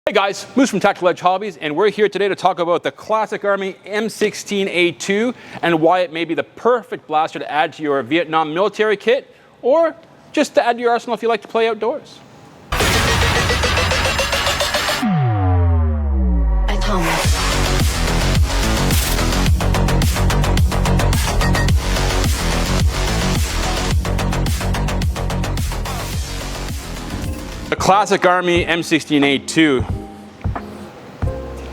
Hey guys, Moose from Tactical Edge Hobbies, and we're here today to talk about the Classic Army M16A2 and why it may be the perfect blaster to add to your Vietnam military kit, or just to add to your arsenal if you like to play outdoors. The Classic Army M16A2.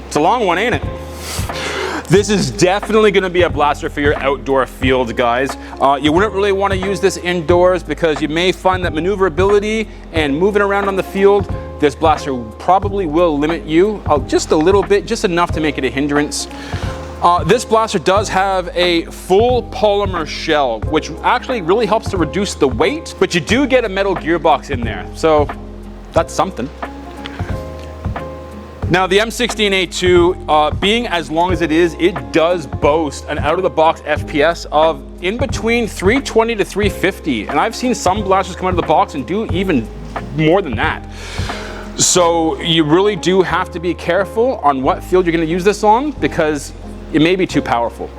It's a long one, ain't it? This is definitely going to be a blaster for your outdoor field, guys. You wouldn't really want to use this indoors because you may find that maneuverability and moving around on the field, this blaster probably will limit you just a little bit, just enough to make it a hindrance. This blaster does have a full polymer shell, which actually really helps to reduce the weight, but you do get a metal gearbox in there, so that's something. Now the M16A2, being as long as it is, it does boast an out-of-the-box FPS of in between 320 to 350, and I've seen some blasters come out of the box and do even more than that. So you really do have to be careful on what field you're going to use this on because it may be too powerful.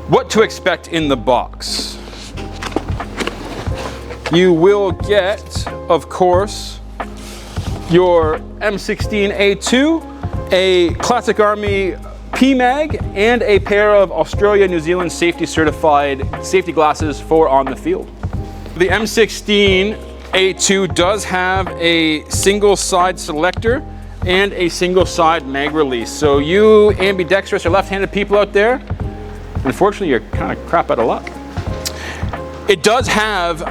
What to expect in the box? You will get, of course, your M16A2, a Classic Army PMag, and a pair of Australia New Zealand safety certified safety glasses for on the field. The M16A2 does have a single side selector and a single side mag release. So you ambidextrous or left-handed people out there, unfortunately you're kind of crap out of luck. It does have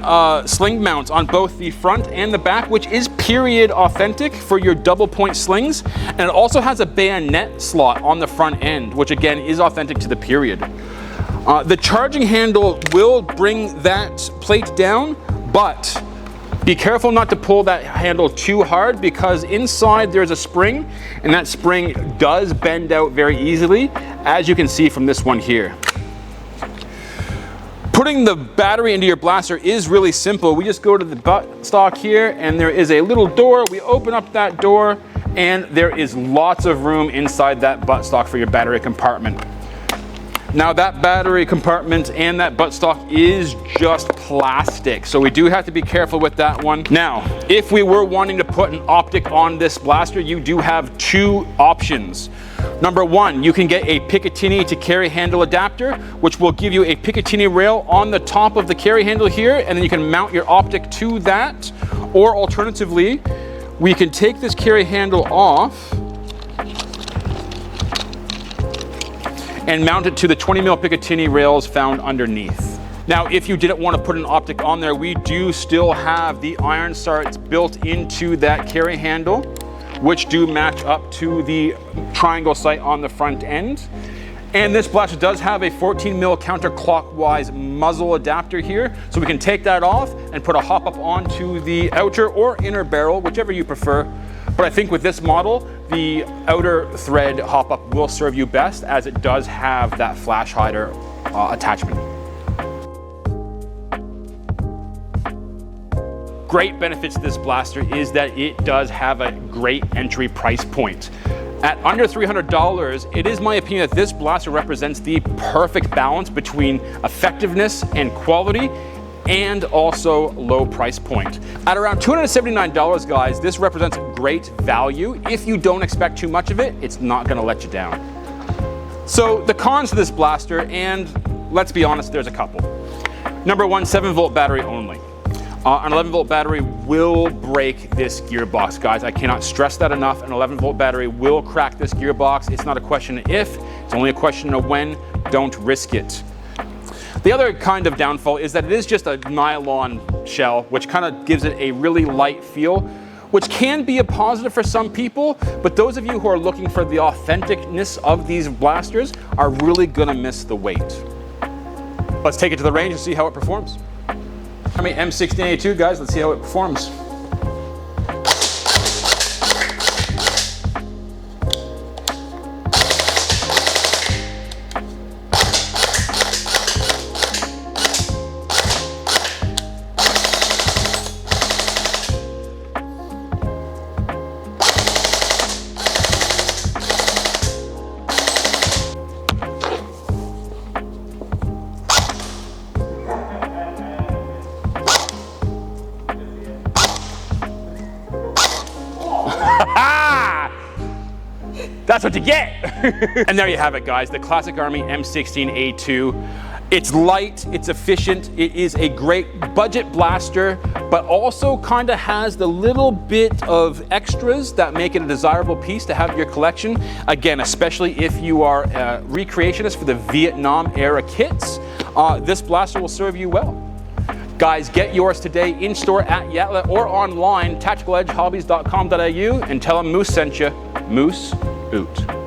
sling mounts on both the front and the back, which is period authentic for your double point slings. And it also has a bayonet slot on the front end, which again is authentic to the period. The charging handle will bring that plate down, but be careful not to pull that handle too hard because inside there's a spring, and that spring does bend out very easily, as you can see from this one here. Putting the battery into your blaster is really simple. We just go to the butt stock here and there is a little door. We open up that door and there is lots of room inside that butt stock for your battery compartment. Now that battery compartment and that butt stock is just plastic, so we do have to be careful with that one. Now, if we were wanting to put an optic on this blaster, you do have two options. Number one, you can get a Picatinny to carry handle adapter, which will give you a Picatinny rail on the top of the carry handle here, and then you can mount your optic to that. Or alternatively, we can take this carry handle off and mount it to the 20mm Picatinny rails found underneath. Now, if you didn't want to put an optic on there, we do still have the iron sights built into that carry handle, which do match up to the triangle sight on the front end. And this blaster does have a 14mm counterclockwise muzzle adapter here, so we can take that off and put a hop-up onto the outer or inner barrel, whichever you prefer. But I think with this model, the outer thread hop-up will serve you best as it does have that flash hider attachment. Great benefits to this blaster is that it does have a great entry price point. At under $300, it is my opinion that this blaster represents the perfect balance between effectiveness and quality, and also low price point. At around $279, guys, this represents great value. If you don't expect too much of it, it's not gonna let you down. So the cons to this blaster, and let's be honest, there's a couple. Number one, 7-volt battery only. An 11-volt battery will break this gearbox, guys. I cannot stress that enough. An 11-volt battery will crack this gearbox. It's not a question of if, it's only a question of when. Don't risk it. The other kind of downfall is that it is just a nylon shell, which kind of gives it a really light feel, which can be a positive for some people, but those of you who are looking for the authenticness of these blasters are really gonna miss the weight. Let's take it to the range and see how it performs. M16A2, guys, let's see how it performs. That's what you get. And there you have it, guys, the Classic Army M16A2. It's light, it's efficient, it is a great budget blaster, but also kind of has the little bit of extras that make it a desirable piece to have in your collection. Again, especially if you are a recreationist for the Vietnam era kits, this blaster will serve you well. Guys, get yours today in store at Yatla or online, tacticaledgehobbies.com.au, and tell them Moose sent you. Moose Oot.